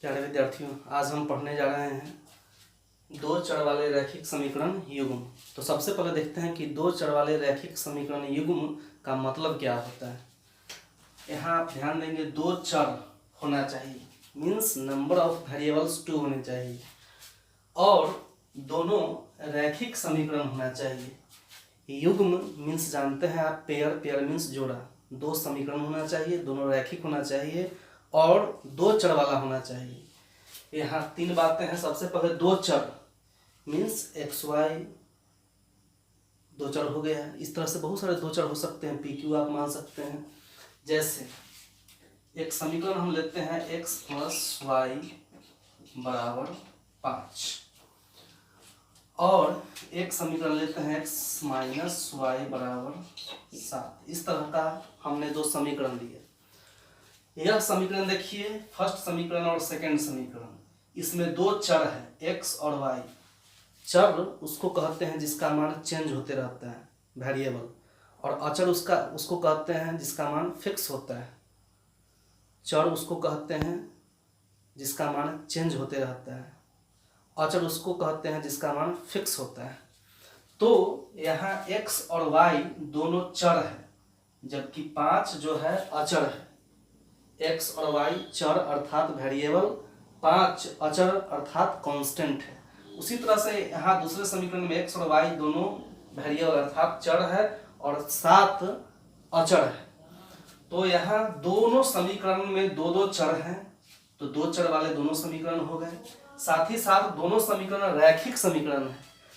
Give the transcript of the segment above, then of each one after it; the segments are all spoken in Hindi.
प्यारे विद्यार्थियों, आज हम पढ़ने जा रहे हैं दो चर वाले रैखिक समीकरण युग्म। तो सबसे पहले देखते हैं कि दो चर वाले रैखिक समीकरण युग्म का मतलब क्या होता है। यहाँ आप ध्यान देंगे, दो चर होना चाहिए, मीन्स नंबर ऑफ वेरिएबल्स 2 होने चाहिए, और दोनों रैखिक समीकरण होना चाहिए। युग्म मीन्स जानते हैं आप, पेयर, पेयर मीन्स जोड़ा। दो समीकरण होना चाहिए, दोनों रैखिक होना चाहिए और दो चर वाला होना चाहिए। यहाँ तीन बातें हैं। सबसे पहले दो चर मीन्स एक्स वाई दो चर हो गया है। इस तरह से बहुत सारे दो चर हो सकते हैं, पी क्यू आप मान सकते हैं। जैसे एक समीकरण हम लेते हैं एक्स प्लस वाई बराबर 5, और एक समीकरण लेते हैं एक्स माइनस वाई बराबर 7। इस तरह का हमने दो समीकरण लिए। यह समीकरण देखिए, फर्स्ट समीकरण और सेकंड समीकरण, इसमें दो चर है एक्स और वाई। चर उसको कहते हैं जिसका मान चेंज होते रहता है, वेरिएबल, और अचर उसको कहते हैं जिसका मान फिक्स होता है। चर उसको कहते हैं जिसका मान चेंज होते रहता है, अचर उसको कहते हैं जिसका मान फिक्स होता है। तो यहाँ x और y दोनों चर है, जबकि 5 जो है अचर है। x और y चर अर्थात वेरिएबल, 5 अचर अर्थात कांस्टेंट है। उसी तरह से यहाँ दूसरे समीकरण में x और y दोनों वेरिएबल अर्थात चर है और 7 अचर है। तो यहाँ दोनों समीकरण में दो दो चर हैं, तो दो चर वाले दोनों समीकरण हो गए। साथ ही साथ दोनों समीकरण रैखिक समीकरण है,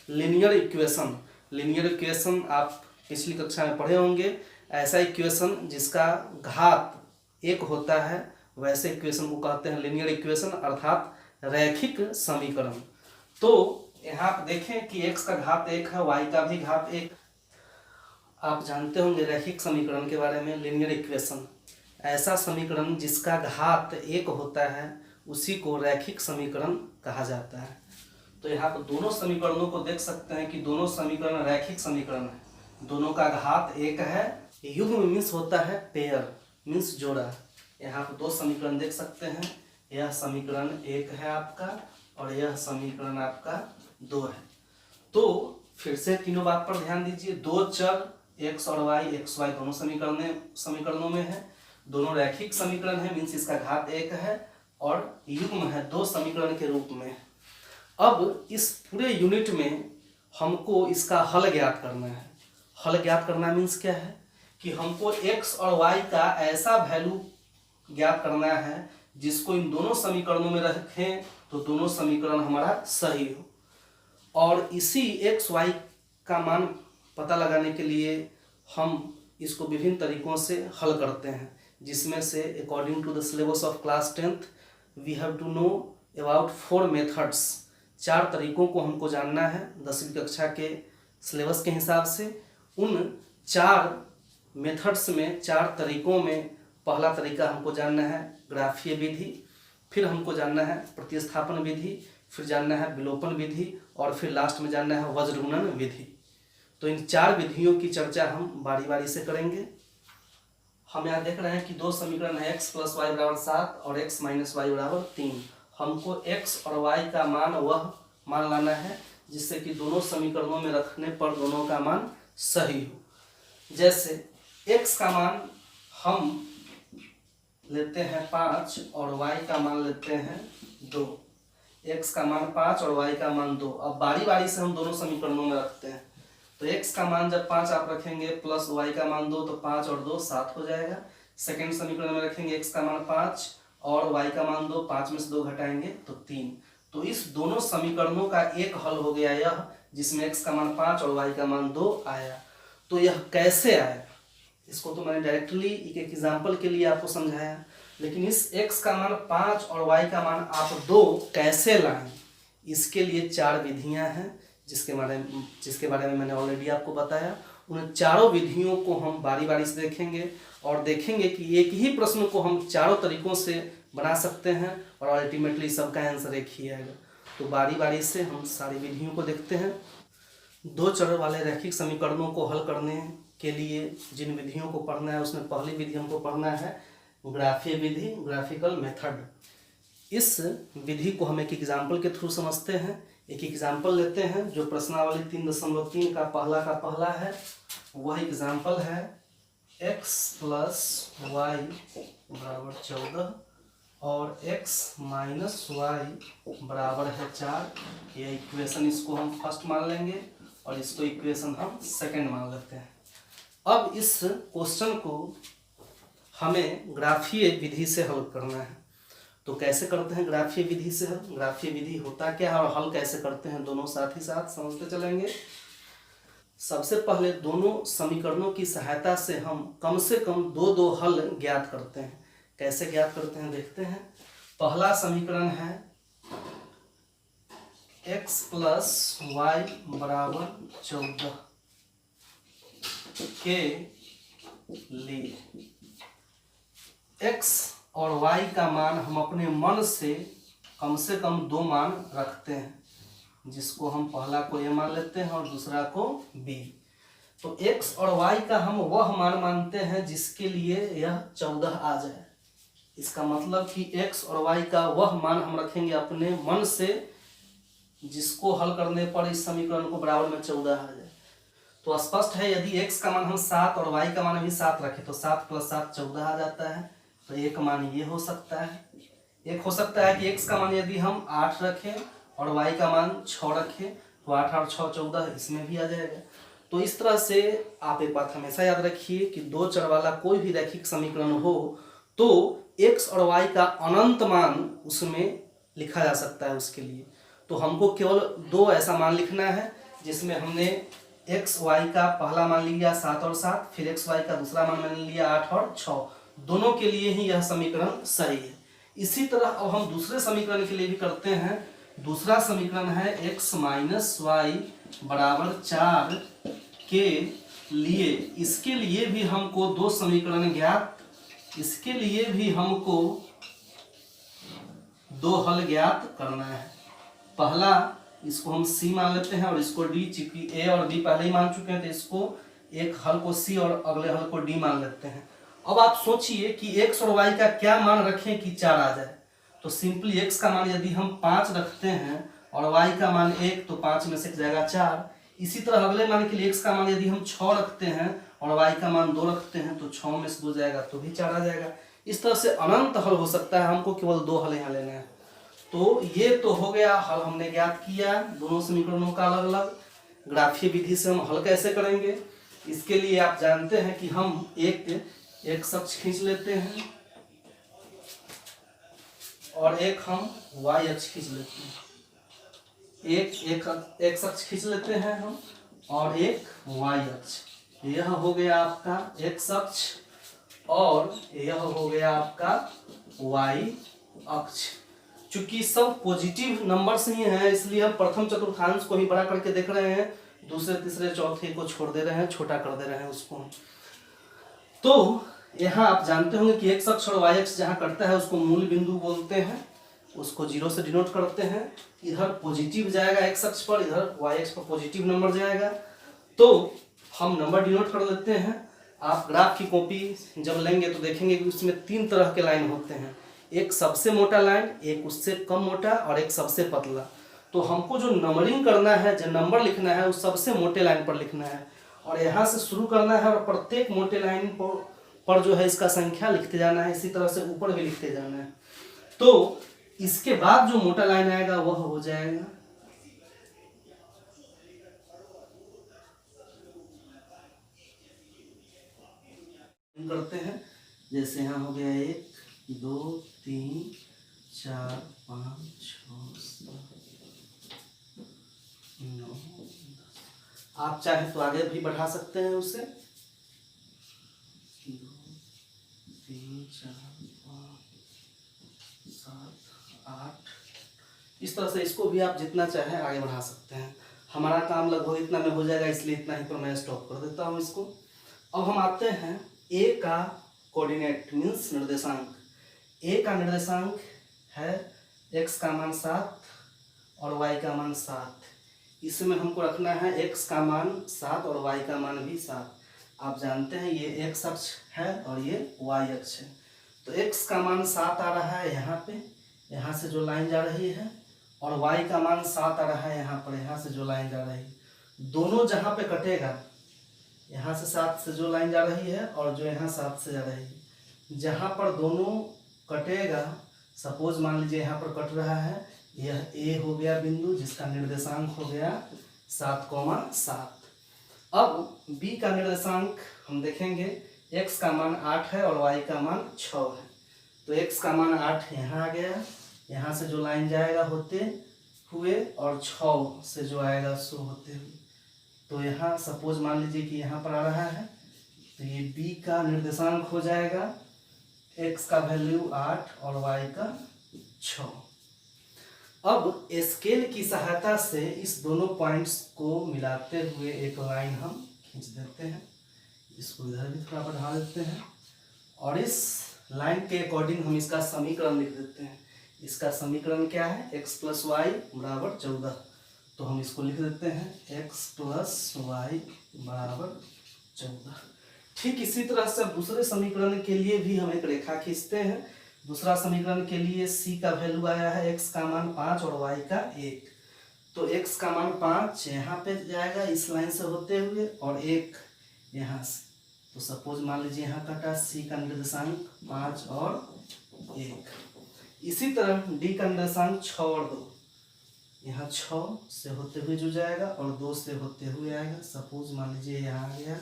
लीनियर इक्वेशन। लीनियर इक्वेशन आप पिछली कक्षा में पढ़े होंगे, ऐसा इक्वेशन जिसका घात एक होता है, वैसे इक्वेशन को कहते हैं लीनियर इक्वेशन अर्थात रैखिक समीकरण। तो यहाँ आप देखें कि x का घात 1 है, y का भी घात 1। आप जानते होंगे रैखिक समीकरण के बारे में, लीनियर इक्वेशन ऐसा समीकरण जिसका घात 1 होता है, उसी को रैखिक समीकरण कहा जाता है। तो यहाँ पर दोनों समीकरणों को देख सकते हैं कि दोनों समीकरण रैखिक समीकरण है, दोनों का घात 1 है। युग्म मीन्स होता है पेयर, मीन्स जोड़ा। यहाँ पर दो समीकरण देख सकते हैं, यह समीकरण 1 है आपका और यह समीकरण आपका 2 है। तो फिर से तीनों बात पर ध्यान दीजिए, दो चर x और y, एक्स वाई दोनों समीकरणों में है, दोनों रैखिक समीकरण है, मीन्स इसका घात 1 है, और युग्म है, दो समीकरण के रूप में। अब इस पूरे यूनिट में हमको इसका हल ज्ञात करना है। हल ज्ञात करना मीन्स क्या है कि हमको x और y का ऐसा वैल्यू ज्ञात करना है जिसको इन दोनों समीकरणों में रखें तो दोनों समीकरण हमारा सही हो। और इसी x y का मान पता लगाने के लिए हम इसको विभिन्न तरीकों से हल करते हैं, जिसमें से according to the syllabus of class 10th we have to know about 4 methods. 4 तरीकों को हमको जानना है 10वीं कक्षा के सिलेबस के हिसाब से। उन 4 मेथड्स में, 4 तरीकों में पहला तरीका हमको जानना है ग्राफीय विधि, फिर हमको जानना है प्रतिस्थापन विधि, फिर जानना है विलोपन विधि, और फिर लास्ट में जानना है वज्रगुणन विधि। तो इन 4 विधियों की चर्चा हम बारी बारी से करेंगे। हम यहाँ देख रहे हैं कि दो समीकरण है x प्लस वाई बराबर 7 और x माइनस वाई बराबर 3। हमको x और y का मान वह मान लाना है जिससे कि दोनों समीकरणों में रखने पर दोनों का मान सही हो। जैसे x का मान हम लेते हैं 5 और y का मान लेते हैं 2। x का मान 5 और y का मान 2। अब बारी बारी से हम दोनों समीकरणों में रखते हैं। तो x का मान जब 5 आप रखेंगे प्लस y का मान 2, तो 5 और 2 7 हो जाएगा। सेकंड समीकरण में रखेंगे x का मान 5 और y का मान 2, 5 में से 2 घटाएंगे तो 3। तो इस दोनों समीकरणों का एक हल हो गया यह, जिसमें x का मान 5 और y का मान 2 आया। तो यह कैसे आया, इसको तो मैंने डायरेक्टली एक एग्जाम्पल के लिए आपको समझाया, लेकिन इस x का मान 5 और y का मान आप 2 कैसे लाएं, इसके लिए 4 विधियां हैं जिसके बारे में मैंने ऑलरेडी आपको बताया। उन चारों विधियों को हम बारी बारी से देखेंगे और देखेंगे कि एक ही प्रश्न को हम चारों तरीकों से बना सकते हैं और अल्टीमेटली सबका आंसर एक ही आएगा। तो बारी बारी से हम सारी विधियों को देखते हैं। दो चर वाले रैखिक समीकरणों को हल करने के लिए जिन विधियों को पढ़ना है, उसमें पहली विधि हमको पढ़ना है ग्राफीय विधि, ग्राफिकल मेथड। इस विधि को हम एक एग्जाम्पल के थ्रू समझते हैं। एक एग्जाम्पल लेते हैं जो प्रश्नावली 3.3 का पहला है। वह एग्जाम्पल है x + y = 14 और x - y = 4। यह इक्वेशन इसको हम फर्स्ट मान लेंगे और इसको इक्वेशन हम सेकंड मान लेते हैं। अब इस क्वेश्चन को हमें ग्राफीय विधि से हल करना है। तो कैसे करते हैं ग्राफीय विधि से हल? ग्राफीय विधि होता क्या है और हल कैसे करते हैं, दोनों साथ ही साथ समझते चलेंगे। सबसे पहले दोनों समीकरणों की सहायता से हम कम से कम दो हल ज्ञात करते हैं। कैसे ज्ञात करते हैं देखते हैं। पहला समीकरण है x + y = 14 के लिए x और y का मान हम अपने मन से कम 2 मान रखते हैं, जिसको हम पहला को a मान लेते हैं और दूसरा को b। तो x और y का हम वह मान मानते हैं जिसके लिए यह 14 आ जाए। इसका मतलब कि x और y का वह मान हम रखेंगे अपने मन से जिसको हल करने पर इस समीकरण को बराबर में 14 आ जाए। तो स्पष्ट है, यदि x का मान हम 7 और y का मान भी 7 रखें तो 7 + 7 14 आ जाता है। तो एक मान ये हो सकता है। एक हो सकता है कि x का मान यदि हम 8 रखें और y का मान 6 रखें तो 8 और 6 14, इसमें भी आ जाएगा। तो इस तरह से आप एक बात हमेशा याद रखिए कि दो चर वाला कोई भी रैखिक समीकरण हो तो x और y का अनंत मान उसमें लिखा जा सकता है। उसके लिए तो हमको केवल दो ऐसा मान लिखना है जिसमें हमने x y का पहला मान लिया 7 और 7, फिर x y का दूसरा मान लिया 8 और 6। दोनों के लिए ही यह समीकरण सही है। इसी तरह अब हम दूसरे समीकरण के लिए भी करते हैं। दूसरा समीकरण है x - y = 4 के लिए। इसके लिए भी हमको दो समीकरण ज्ञात, इसके लिए भी हमको दो हल ज्ञात करना है। पहला इसको हम c मान लेते हैं और इसको d, चूंकि a और b पहले ही मान चुके हैं तो इसको एक हल को c और अगले हल को d मान लेते हैं। अब आप सोचिए कि x और y का क्या मान रखें कि 4 आ जाए। तो सिंपली x का मान यदि हम 5 रखते हैं और y का मान 1 तो 5 में से जाएगा 4। इसी तरह अगले मान के लिए x का मान यदि हम 6 रखते हैं और y का मान 2 रखते हैं तो 6 में से 2 जाएगा तो भी 4 आ जाएगा। इस तरह से अनंत हल हो सकता है, हमको केवल दो हल यहाँ लेने हैं। तो ये तो हो गया हल, हमने ज्ञात किया दोनों समीकरणों का अलग अलग। ग्राफीय विधि से हम हल कैसे करेंगे, इसके लिए आप जानते हैं कि हम एक अक्ष खींच लेते हैं और एक हम y अक्ष खींच लेते हैं। एक अक्ष खींच लेते हैं हम और एक y अक्ष। यह हो गया आपका x अक्ष और यह हो गया आपका y अक्ष। चूंकि सब पॉजिटिव नंबर्स ही हैं इसलिए हम प्रथम चतुर्थांश को ही बड़ा करके देख रहे हैं, दूसरे तीसरे चौथे को छोड़ दे रहे हैं, छोटा कर दे रहे हैं उसको। तो यहाँ आप जानते होंगे कि x अक्ष और y अक्ष जहाँ कटता है उसको मूल बिंदु बोलते हैं, उसको 0 से डिनोट करते हैं। इधर पॉजिटिव जाएगा x अक्ष पर, इधर y अक्ष पर पॉजिटिव नंबर जाएगा। तो हम नंबर डिनोट कर लेते हैं। आप ग्राफ की कॉपी जब लेंगे तो देखेंगे कि उसमें 3 तरह के लाइन होते हैं, एक सबसे मोटा लाइन, एक उससे कम मोटा और एक सबसे पतला। तो हमको जो नंबरिंग करना है, जो नंबर लिखना है, वो सबसे मोटे लाइन पर लिखना है और यहाँ से शुरू करना है और प्रत्येक मोटे लाइन पर जो है इसका संख्या लिखते जाना है। इसी तरह से ऊपर भी लिखते जाना है। तो इसके बाद जो मोटा लाइन आएगा वह हो जाएगा करते हैं। जैसे यहाँ हो गया 1 2 3 4 5 6 7 9 10। आप चाहे तो आगे भी बढ़ा सकते हैं उसे 2 3 4 5 7 8। इस तरह से इसको भी आप जितना चाहे आगे बढ़ा सकते हैं। हमारा काम लगभग इतना में हो जाएगा, इसलिए इतना ही पर मैं स्टॉप कर देता हूँ इसको। अब हम आते हैं a का कोऑर्डिनेट मीन्स निर्देशांक। a का निर्देशांक है x का मान 7 और y का मान 7। इसमें हमको रखना है x का मान 7 और y का मान भी 7। आप जानते हैं ये x अक्ष है और ये y अक्ष है। तो x का मान 7 आ रहा है यहाँ पे, यहाँ से जो लाइन जा रही है, और y का मान 7 आ रहा है यहाँ पर, यहाँ से जो लाइन जा रही है, दोनों जहाँ पे कटेगा, यहाँ से 7 से जो लाइन जा रही है और जो यहाँ 7 से जा रही है, जहाँ पर दोनों कटेगा, सपोज मान लीजिए यहाँ पर कट रहा है, यह A हो गया बिंदु जिसका निर्देशांक हो गया 7,7। अब B का निर्देशांक हम देखेंगे, x का मान 8 है और y का मान 6 है, तो x का मान 8 यहाँ आ गया, यहाँ से जो लाइन जाएगा होते हुए और 6 से जो आएगा सो होते हुए, तो यहाँ सपोज मान लीजिए कि यहाँ पर आ रहा है, तो ये B का निर्देशांक हो जाएगा, x का वैल्यू 8 और y का 6। अब स्केल की सहायता से इस दोनों पॉइंट्स को मिलाते हुए एक लाइन हम खींच देते हैं, इसको इधर भी थोड़ा बढ़ा देते हैं, और इस लाइन के अकॉर्डिंग हम इसका समीकरण लिख देते हैं। इसका समीकरण क्या है, x प्लस वाई बराबर 14, तो हम इसको लिख देते हैं x प्लस वाई बराबर 14। ठीक इसी तरह से दूसरे समीकरण के लिए भी हम एक रेखा खींचते हैं। दूसरा समीकरण के लिए c का वैल्यू आया है, x का मान 5 और y का 1, तो x का मान 5 यहाँ पे जाएगा इस लाइन से होते हुए और 1 यहाँ से, तो सपोज मान लीजिए यहाँ कटा, c का निर्देशांक 5 और 1। इसी तरह d का निर्देशांक 6 और 2, यहाँ 6 से होते हुए जो जाएगा और 2 से होते हुए आएगा, सपोज मान लीजिए यहाँ आ गया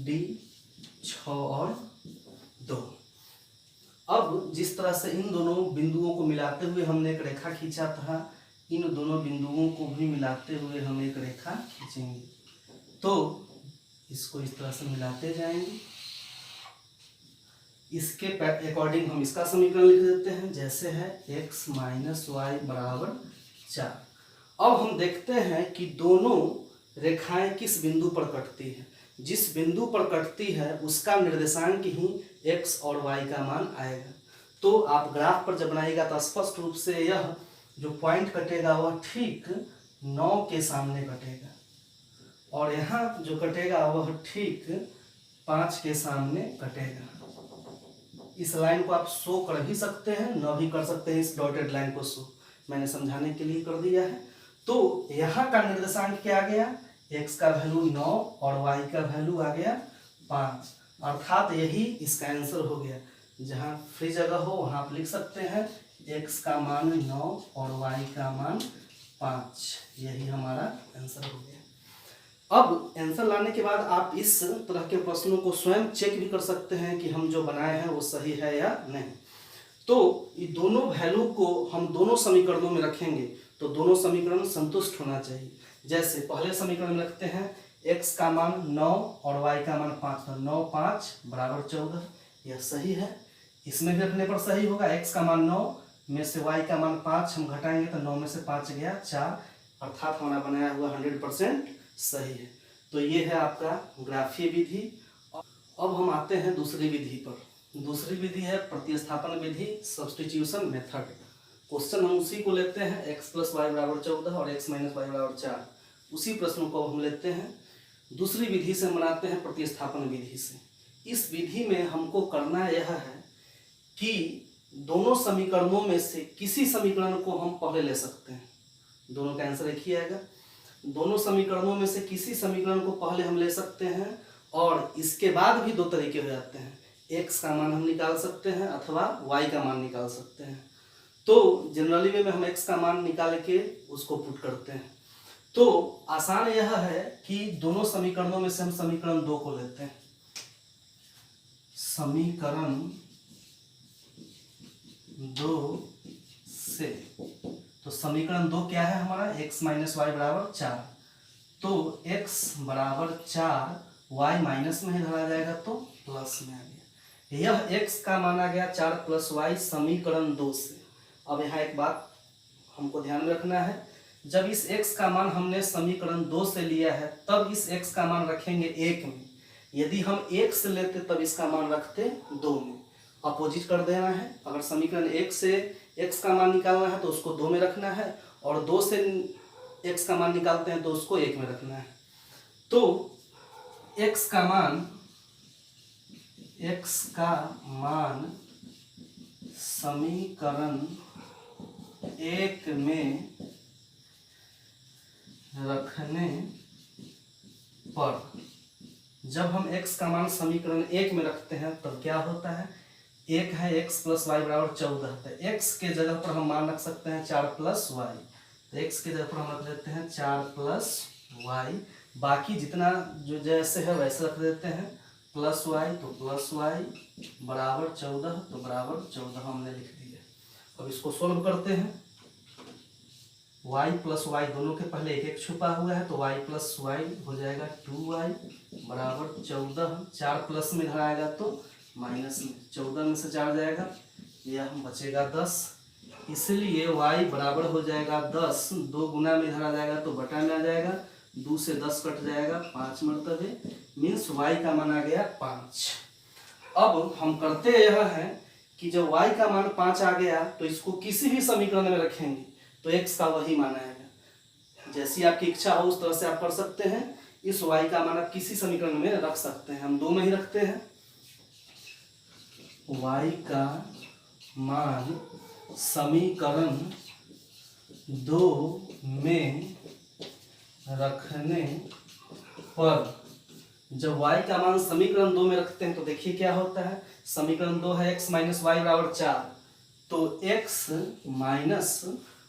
d 6 और 2। अब जिस तरह से इन दोनों बिंदुओं को मिलाते हुए हमने एक रेखा खींचा था, इन दोनों बिंदुओं को भी मिलाते हुए हम एक रेखा खींचेंगे, तो इसको इस तरह से मिलाते जाएंगे। इसके अकॉर्डिंग हम इसका समीकरण लिख देते हैं, जैसे है x माइनस वाई बराबर 4। अब हम देखते हैं कि दोनों रेखाएं किस बिंदु पर कटती है। जिस बिंदु पर कटती है उसका निर्देशांक ही x और y का मान आएगा। तो आप ग्राफ पर जब बनाइएगा तो स्पष्ट रूप से यह जो पॉइंट कटेगा वह ठीक 9 के सामने कटेगा, और यहाँ जो कटेगा वह ठीक 5 के सामने कटेगा। इस लाइन को आप शो कर भी सकते हैं, न भी कर सकते हैं, इस डॉटेड लाइन को शो मैंने समझाने के लिए कर दिया है। तो यहाँ का निर्देशांक क्या आ गया, x का वैल्यू 9 और y का वैल्यू आ गया 5, अर्थात यही इसका आंसर हो गया। जहाँ फ्री जगह हो वहाँ आप लिख सकते हैं x का मान 9 और y का मान 5, यही हमारा आंसर हो गया। अब आंसर लाने के बाद आप इस तरह के प्रश्नों को स्वयं चेक भी कर सकते हैं कि हम जो बनाए हैं वो सही है या नहीं। तो ये दोनों वैल्यू को हम दोनों समीकरणों में रखेंगे तो दोनों समीकरण संतुष्ट होना चाहिए। जैसे पहले समीकरण में रखते हैं x का मान 9 और y का मान 5, तो 9 5 बराबर 14, यह सही है। इसमें भी रखने पर सही होगा, x का मान 9 में से y का मान 5 हम घटाएंगे तो 9 में से 5 गया 4, अर्थात हमारा बनाया हुआ 100% सही है। तो ये है आपका ग्राफीय विधि। अब हम आते हैं दूसरी विधि पर। दूसरी विधि है प्रतिस्थापन विधि, सब्स्टिट्यूशन मेथड। क्वेश्चन हम उसी को लेते हैं, x प्लस वाई बराबर 14 और x माइनस वाई बराबर 4। उसी प्रश्न को हम लेते हैं दूसरी विधि से, बनाते हैं प्रतिस्थापन विधि से। इस विधि में हमको करना यह है कि दोनों समीकरणों में से किसी समीकरण को हम पहले ले सकते हैं। दोनों का आंसर एक ही आएगा। दोनों समीकरणों में से किसी समीकरण को पहले हम ले सकते हैं, और इसके बाद भी दो तरीके हो जाते हैं, x का मान हम निकाल सकते हैं अथवा y का मान निकाल सकते हैं। तो जनरली में हम x का मान निकाल के उसको पुट करते हैं। तो आसान यह है कि दोनों समीकरणों में से हम समीकरण 2 को लेते हैं। समीकरण 2 से, तो समीकरण 2 क्या है हमारा, x माइनस वाई बराबर 4, तो x बराबर 4, y माइनस में इधर आ जाएगा तो प्लस में आ गया। यह x का मान आ गया 4 प्लस वाई समीकरण 2 से। अब यहाँ एक बात हमको ध्यान में रखना है, जब इस x का मान हमने समीकरण 2 से लिया है तब इस x का मान रखेंगे 1 में। यदि हम 1 से लेते तब इसका मान रखते 2 में। अपोजिट कर देना है, अगर समीकरण 1 से x का मान निकालना है तो उसको 2 में रखना है, और 2 से x का मान निकालते हैं तो उसको 1 में रखना है। तो x का मान समीकरण एक में रखने पर जब हम x का मान समीकरण एक में रखते हैं तब क्या होता है, एक है x प्लस वाई बराबर 14, तो x के जगह पर हम मान रख सकते हैं 4 प्लस वाई, तो x के जगह पर हम रख देते हैं 4 प्लस वाई, बाकी जितना जो जैसे है वैसे रख देते हैं, प्लस वाई तो प्लस वाई बराबर 14, तो बराबर 14 हमने लिख दिया। अब इसको सोल्व करते हैं, y प्लस वाई दोनों के पहले एक एक छुपा हुआ है, तो y प्लस वाई हो जाएगा 2y बराबर 14, 4 प्लस में इधर आएगा तो माइनस में, 14 में से 4 जाएगा, यह बचेगा 10, इसलिए y बराबर हो जाएगा 10, 2 गुना में इधर आ जाएगा तो बटा में आ जाएगा, 2 से 10 कट जाएगा 5 मरतबे, मीन्स y का मान आ गया 5। अब हम करते यह है कि जब y का मान 5 आ गया तो इसको किसी भी समीकरण में रखेंगे तो x का वही मान आएगा, जैसी आपकी इच्छा हो उस तरह से आप कर सकते हैं। इस y का मान आप किसी समीकरण में रख सकते हैं, हम 2 में ही रखते हैं, y का मान समीकरण 2 में रखने पर, जब y का मान समीकरण 2 में रखते हैं तो देखिए क्या होता है, समीकरण 2 है x माइनस वाई बराबर 4, तो x माइनस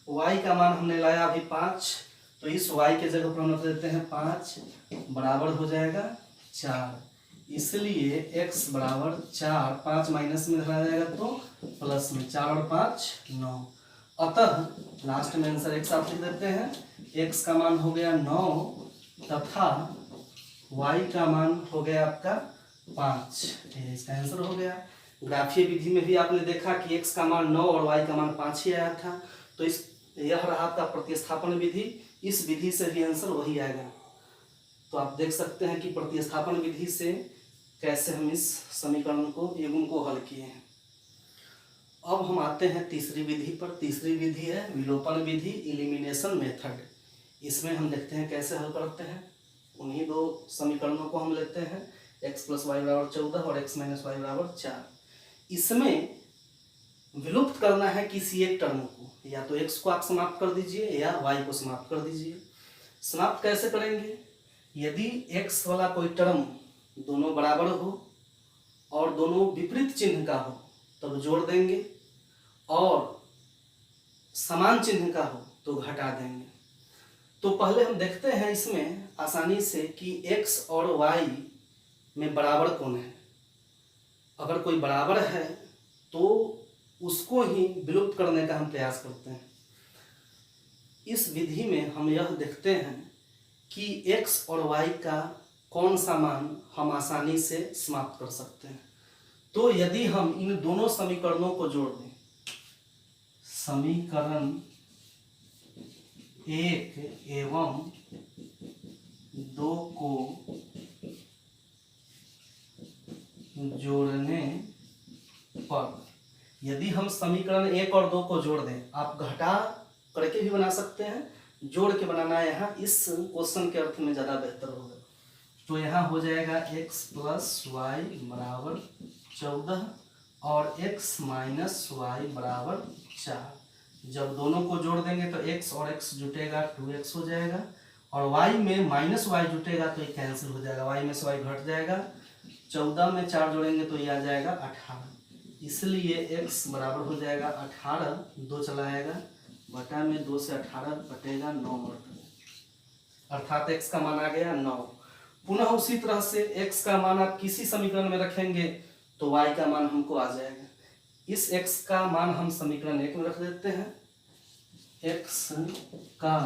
y का मान हमने लाया अभी 5, तो इस y के जगह पर हम रख देते हैं 5 बराबर हो जाएगा 4, इसलिए x बराबर 4, 5 माइनस में आ जाएगा तो प्लस में, 4 और 5 9, अतः लास्ट में आंसर x आप लिख देते हैं, x का मान हो गया 9 तथा y का मान हो गया आपका 5, इसका आंसर हो गया। ग्राफीय विधि में भी आपने देखा कि x का मान 9 और y का मान 5 ही आया था, तो इस यह रहा आपका प्रतिस्थापन विधि, इस विधि से भी आंसर वही आएगा। तो आप देख सकते हैं कि प्रतिस्थापन विधि से कैसे हम इस समीकरण को युग्म को हल किए हैं। अब हम आते हैं तीसरी विधि पर। तीसरी विधि है विलोपन विधि, इलिमिनेशन मेथड। इसमें हम देखते हैं कैसे हल करते हैं। उन्हीं 2 समीकरणों को हम लेते हैं, x प्लस वाई बराबर 14 और x माइनस वाई बराबर 4। इसमें विलुप्त करना है किसी एक टर्म को, या तो x को आप समाप्त कर दीजिए या y को समाप्त कर दीजिए। समाप्त कैसे करेंगे, यदि x वाला कोई टर्म दोनों बराबर हो और दोनों विपरीत चिन्ह का हो तब जोड़ देंगे, और समान चिन्ह का हो तो घटा देंगे। तो पहले हम देखते हैं इसमें आसानी से कि x और y में बराबर कौन है। अगर कोई बराबर है तो उसको ही विलुप्त करने का हम प्रयास करते हैं। इस विधि में हम यह देखते हैं कि x और y का कौन सा मान हम आसानी से समाप्त कर सकते हैं। तो यदि हम इन दोनों समीकरणों को जोड़ दें, समीकरण 1 एवं 2 को जोड़ने पर, यदि हम समीकरण 1 और 2 को जोड़ दें, आप घटा करके भी बना सकते हैं, जोड़ के बनाना है यहाँ इस क्वेश्चन के अर्थ में ज़्यादा बेहतर होगा। तो यहाँ हो जाएगा x प्लस वाई बराबर 14 और x माइनस वाई बराबर 4। जब दोनों को जोड़ देंगे तो x और x जुटेगा 2x हो जाएगा, और y में माइनस वाई जुटेगा तो ये कैंसिल हो जाएगा, y में से y घट जाएगा। 14 में 4 जोड़ेंगे तो ये आ जाएगा 18, इसलिए x बराबर हो जाएगा 18, 2 चला आएगा बटा में, 2 से 18 बटेगा 9 मरतबे, अर्थात x का मान आ गया 9। पुनः उसी तरह से x का मान आप किसी समीकरण में रखेंगे तो y का मान हमको आ जाएगा। इस x का मान हम समीकरण 1 में रख देते हैं, x का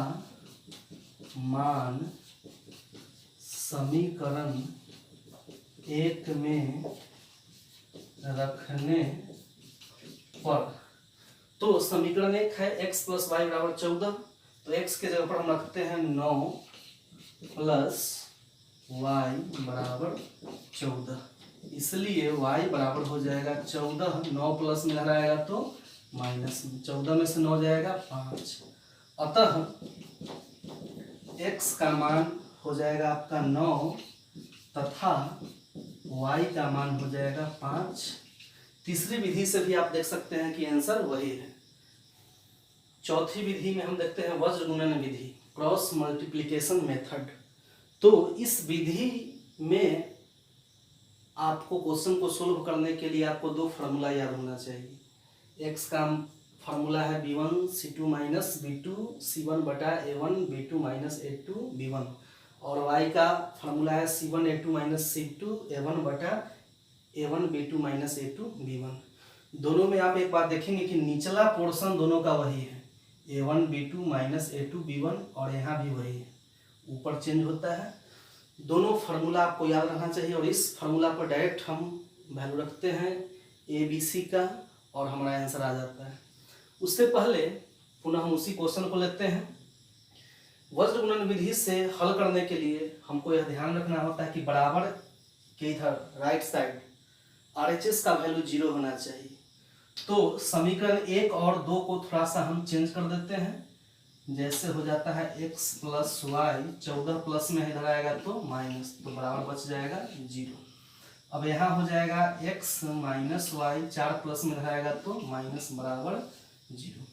मान समीकरण 1 में रखने पर, तो समीकरण 1 है x प्लस वाई बराबर 14, तो x के जगह पर हम रखते हैं 9 प्लस y बराबर 14, इसलिए y बराबर हो जाएगा 14, 9 प्लस में आएगा तो माइनस में, 14 में से 9 जाएगा 5, अतः x का मान हो जाएगा आपका 9 तथा y का मान हो जाएगा 5। तीसरी विधि से भी आप देख सकते हैं कि आंसर वही है। चौथी विधि में हम देखते हैं वज्र गुणन विधि, क्रॉस मल्टीप्लिकेशन मेथड। तो इस विधि में आपको क्वेश्चन को सोल्व करने के लिए आपको दो फार्मूला याद होना चाहिए। एक्स का फार्मूला है b1 c2 minus b2 c1 बटा a1 b2 minus a2 b1, और y का फार्मूला है c1 a2 minus c2 a1 बटा a1 b2 minus a2 b1। दोनों में आप एक बात देखेंगे कि निचला पोर्शन दोनों का वही है, a1 b2 minus a2 b1, और यहाँ भी वही है, ऊपर चेंज होता है। दोनों फार्मूला आपको याद रखना चाहिए, और इस फार्मूला पर डायरेक्ट हम वैल्यू रखते हैं ABC का और हमारा आंसर आ जाता है। उससे पहले पुनः हम उसी क्वेश्चन को लेते हैं। वज्र गुणन विधि से हल करने के लिए हमको यह ध्यान रखना होता है कि बराबर के इधर राइट साइड RHS का वैल्यू 0 होना चाहिए। तो समीकरण 1 और 2 को थोड़ा सा हम चेंज कर देते हैं, जैसे हो जाता है x प्लस वाई, 14 प्लस में इधर आएगा तो माइनस, तो बराबर बच जाएगा 0। अब यहाँ हो जाएगा x माइनस वाई, 4 प्लस में इधर आएगा तो माइनस बराबर 0।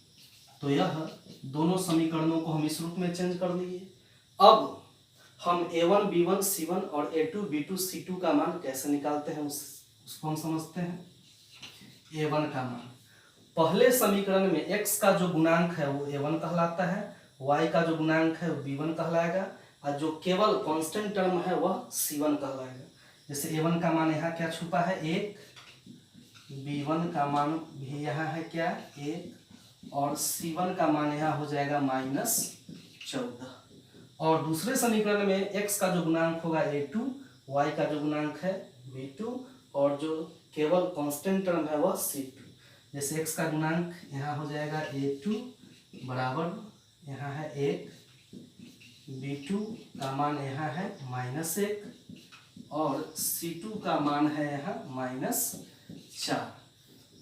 तो यह दोनों समीकरणों को हम इस रूप में चेंज कर दिए। अब हम a1 b1 c1 और a2 b2 c2 का मान कैसे निकालते हैं उसको हम समझते हैं। a1 का मान, पहले समीकरण में x का जो गुणांक है वो a1 कहलाता है, y का जो गुणांक है वो b1 कहलाएगा, और जो केवल कांस्टेंट टर्म है वह c1 कहलाएगा। जैसे a1 का मान यहाँ क्या छुपा है 1, b1 का मान भी यहाँ है क्या 1, और c1 का मान यहाँ हो जाएगा -14। और दूसरे समीकरण में x का जो गुणांक होगा a2, y का जो गुणांक है b2, और जो केवल कांस्टेंट टर्म है वह c2। जैसे x का गुणांक यहाँ हो जाएगा a2 बराबर यहाँ है 1, b2 का मान यहाँ है -1, और c2 का मान है यहाँ -4।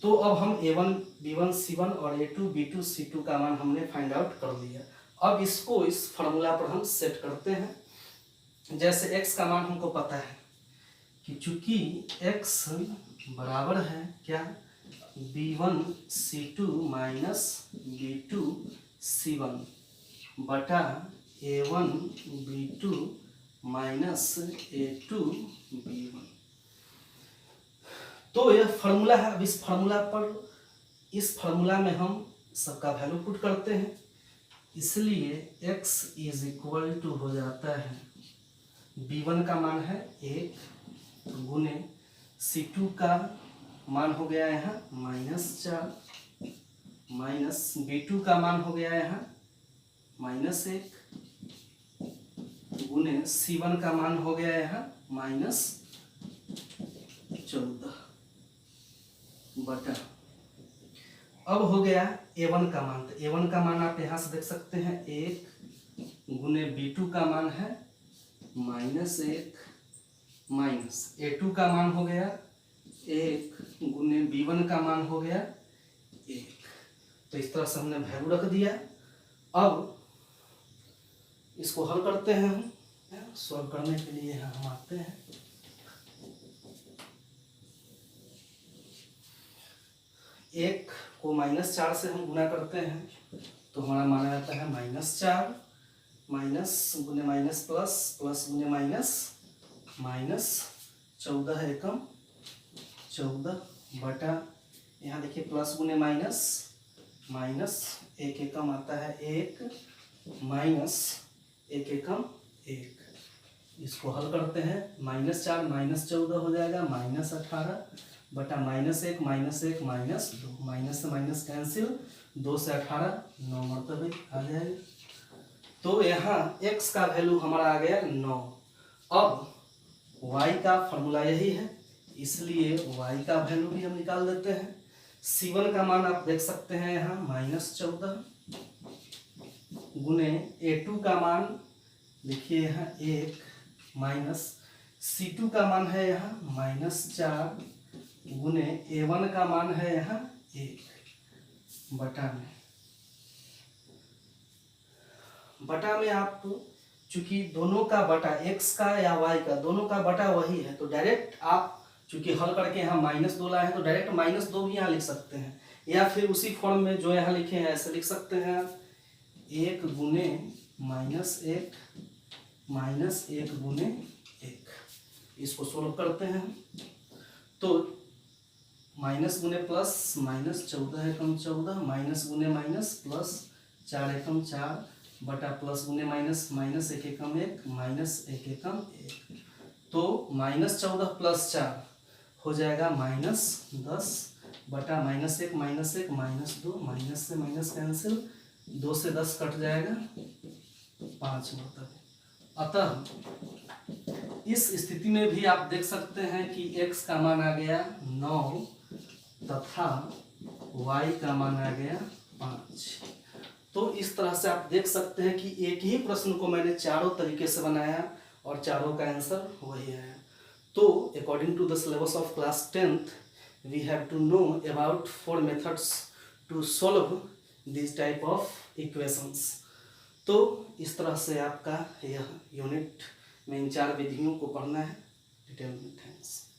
तो अब हम a1 b1 c1 और a2 b2 c2 का मान हमने फाइंड आउट कर लिया। अब इसको इस फार्मूला पर हम सेट करते हैं। जैसे x का मान हमको पता है कि चूंकि x बराबर है क्या b1 c2 minus b2 c1 बटा a1 b2 minus a2 b1। तो यह फार्मूला है। अब इस फार्मूला में हम सबका वैल्यू पुट करते हैं, इसलिए x इज इक्वल टू हो जाता है b1 का मान है 1 गुने c2 का मान हो गया यहाँ -4 माइनस b2 का मान हो गया यहाँ -1 गुने c1 का मान हो गया यहाँ -14 बटा। अब हो गया a1 का मान, तो a1 का मान आप यहाँ से देख सकते हैं 1 गुने b2 का मान है -1 माइनस a2 का मान हो गया 1 गुने b1 का मान हो गया 1। तो इस तरह से हमने वैल्यू रख दिया। अब इसको हल करते हैं हम। सॉल्व करने के लिए हम आते हैं, एक को -4 से हम गुना करते हैं तो हमारा मान आता है -4 माइनस गुने माइनस प्लस, प्लस गुने माइनस, माइनस 14 एकम 14 बटा, यहाँ देखिए प्लस गुने माइनस, माइनस 1 एकम आता है 1 माइनस 1 एकम 1। इसको हल करते हैं, -4 -14 हो जाएगा -18 बटा -1 -1 -2, माइनस से माइनस कैंसिल, 2 से 18 9 मरतबे आ जाएगा। तो यहाँ x का वैल्यू हमारा आ गया 9। अब y का फॉर्मूला यही है, इसलिए y का वैल्यू भी हम निकाल देते हैं। c1 का मान आप देख सकते हैं यहाँ -14 गुने a2 का मान देखिए यहाँ 1 माइनस c2 का मान है यहाँ -4 गुने a1 का मान है यहाँ 1 बटा में आप चूंकि दोनों का बटा x का या y का दोनों का बटा वही है, तो डायरेक्ट आप चूंकि हल करके यहाँ -2 लाए हैं तो डायरेक्ट -2 भी यहाँ लिख सकते हैं। या फिर उसी फॉर्म में जो यहाँ लिखे हैं ऐसे लिख सकते हैं आप, 1 गुने -1 माइनस 1 गुने 1। इसको सोल्व करते हैं तो माइनस गुने प्लस, -14 एकम 14, माइनस गुने माइनस प्लस 4 एकम 4 बटा प्लस गुने माइनस, -1 एकम 1 -1 एकम 1। तो -14 प्लस 4 हो जाएगा -10 बटा -1 -2, माइनस से माइनस कैंसिल, 2 से 10 कट जाएगा 5 मतलब। अतः इस स्थिति में भी आप देख सकते हैं कि x का मान आ गया 9 तथा y का मान आ गया 5। तो इस तरह से आप देख सकते हैं कि एक ही प्रश्न को मैंने चारों तरीके से बनाया और चारों का आंसर वही आया। तो according to the syllabus of class 10th we have to know about 4 methods to solve this type of equations. तो इस तरह से आपका यह यूनिट में इन 4 विधियों को पढ़ना है डिटेल में। थैंक्स।